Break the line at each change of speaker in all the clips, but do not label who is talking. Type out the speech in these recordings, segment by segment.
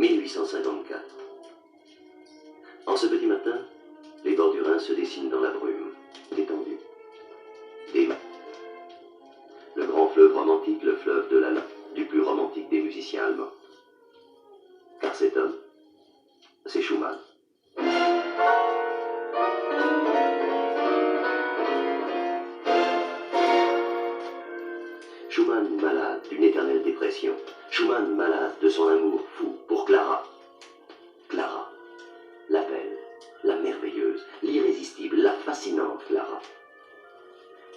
1854. En ce petit matin, les bords du Rhin se dessinent dans la brume, détendus. Des mains. Le grand fleuve romantique, le fleuve de l'Alin, du plus romantique des musiciens allemands. Car cet homme, c'est Schumann. Schumann malade d'une éternelle dépression. Schumann malade de son amour fou pour Clara. Clara, la belle, la merveilleuse, l'irrésistible, la fascinante Clara.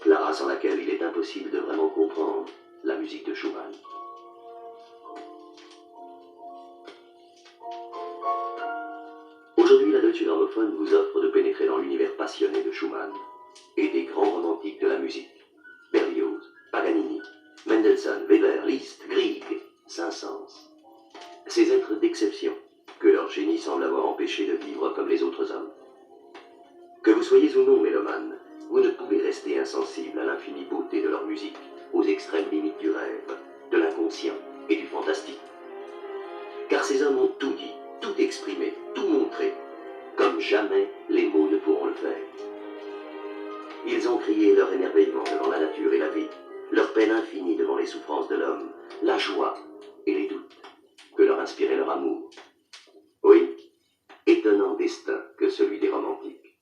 Clara sans laquelle il est impossible de vraiment comprendre la musique de Schumann. Aujourd'hui, la Deutsche Grammophon vous offre de pénétrer dans l'univers passionné de Schumann et des grands romantiques de la musique. Berlioz, Paganini, Mendelssohn, Weber, Liszt, Grieg, Saint-Saëns. Ces êtres d'exception que leur génie semble avoir empêché de vivre comme les autres hommes. Que vous soyez ou non mélomane, vous ne pouvez rester insensible à l'infinie beauté de leur musique, aux extrêmes limites du rêve, de l'inconscient et du fantastique. Car ces hommes ont tout dit, tout exprimé, tout montré, comme jamais les mots ne pourront le faire. Ils ont crié leur émerveillement devant la nature et la vie, leur peine infinie devant les souffrances de l'homme, la joie et les doutes que leur inspirait leur amour. Oui, étonnant destin que celui des romantiques.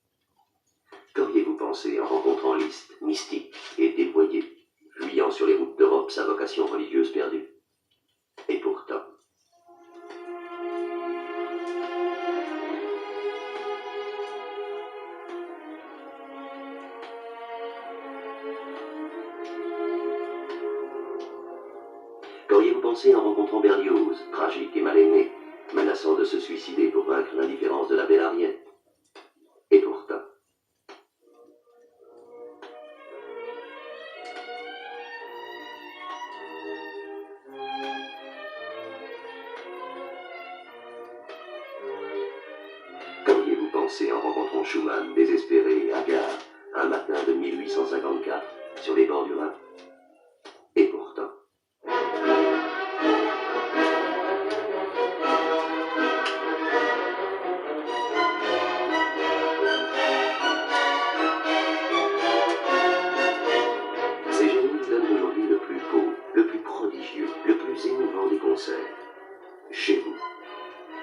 Qu'auriez-vous pensé en rencontrant Liszt, mystique et dévoyé, fuyant sur les routes d'Europe sa vocation religieuse perdue? Et pourtant... Qu'auriez-vous pensé en rencontrant Berlioz, tragique et mal aimé, menaçant de se suicider pour vaincre l'indifférence de la belle Ariette? Et pourtant... Qu'auriez-vous pensé en rencontrant Schumann, désespéré et hagard, un matin de 1854, sur les bords du Rhin? Et pourtant... Ces génies donnent aujourd'hui le plus beau, le plus prodigieux, le plus émouvant des concerts. Chez vous.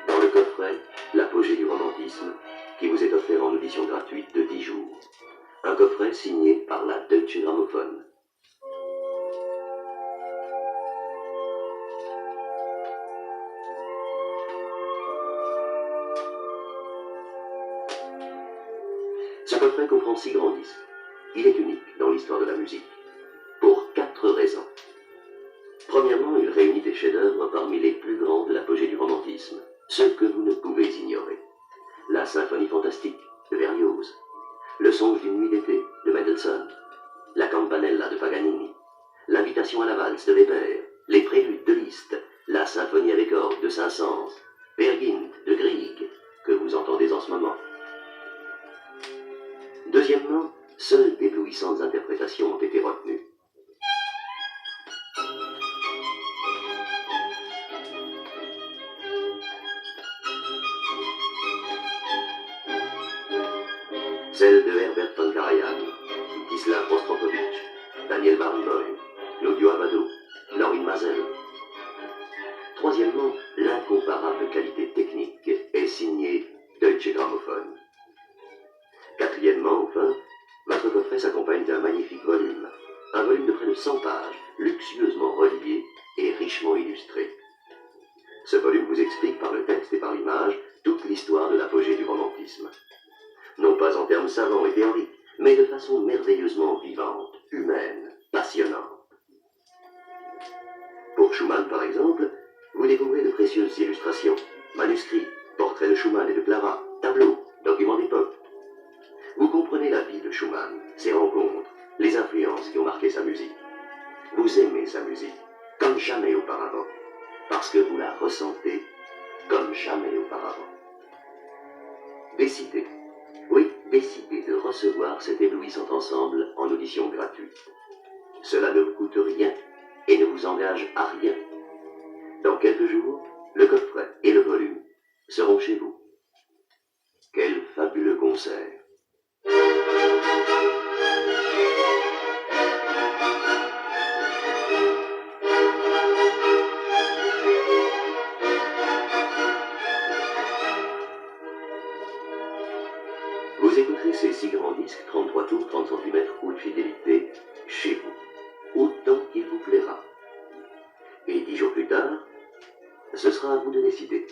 Dans le coffret, l'apogée du romantisme, qui vous est offert en audition gratuite de 10 jours. Un coffret signé par la Deutsche Grammophon. Ce coffret comprend 6 grands disques. Il est unique dans l'histoire de la musique, pour 4 raisons. Premièrement, il réunit des chefs-d'œuvre parmi les plus grands de l'apogée du romantisme, ceux que vous ne pouvez ignorer. La symphonie fantastique de Berlioz, le songe d'une nuit d'été de Mendelssohn, la campanella de Paganini, l'invitation à la valse de Weber, les préludes de Liszt, la symphonie avec orgue de Saint-Saëns, Peer Gynt de Grieg, que vous entendez en ce moment. Deuxièmement, seules d'éblouissantes interprétations ont été retenues. Celles de Herbert von Karajan, Mstislav Rostropovich, Daniel Barenboim, Claudio Abbado, Lorin Maazel. Troisièmement, l'incomparable qualité technique est signée Deutsche Grammophon. Quatrièmement, enfin, votre coffret s'accompagne d'un magnifique volume. Un volume de près de 100 pages, luxueusement relié et richement illustré. Ce volume vous explique par le texte et par l'image toute l'histoire de l'apogée du romantisme. Non pas en termes savants et théoriques, mais de façon merveilleusement vivante, humaine, passionnante. Pour Schumann, par exemple, vous découvrez de précieuses illustrations, manuscrits, portraits de Schumann et de Clara, tableaux, documents d'époque. Vous comprenez la vie de Schumann, ses rencontres, les influences qui ont marqué sa musique. Vous aimez sa musique, comme jamais auparavant, parce que vous la ressentez comme jamais auparavant. Décidez, oui, décidez de recevoir cet éblouissant ensemble en audition gratuite. Cela ne vous coûte rien et ne vous engage à rien. Dans quelques jours, Le coffret et le volume seront chez vous. Quel fabuleux concert! Vous écouterez ces 6 grands disques, 33 tours, 30 cm, haute fidélité, chez vous, autant qu'il vous plaira. Et 10 jours plus tard, ce sera à vous de décider,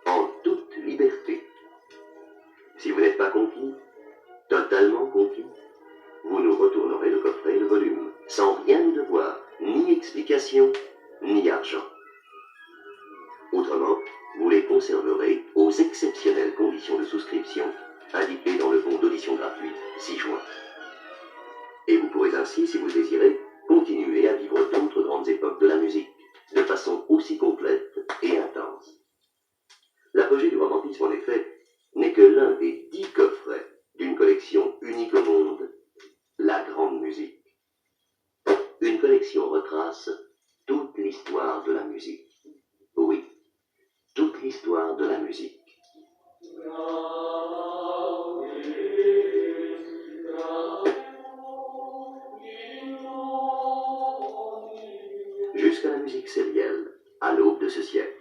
en toute liberté. Si vous n'êtes pas conquis, totalement conquis, vous nous retournerez le coffret et le volume, sans rien nous devoir, ni explication, ni argent. Autrement, vous les conserverez aux exceptionnelles conditions de souscription indiquées dans le bon d'audition gratuite 6 juin. Et vous pourrez ainsi, si vous le désirez, continuer à vivre d'autres grandes époques de la musique, de façon aussi complète et intense. L'apogée du romantisme, en effet, n'est que l'un des 10 coffrets d'une collection unique au monde, la grande musique. Une collection retrace toute l'histoire de la musique. Oui, toute l'histoire de la musique. Jusqu'à la musique sérielle, à l'aube de ce siècle.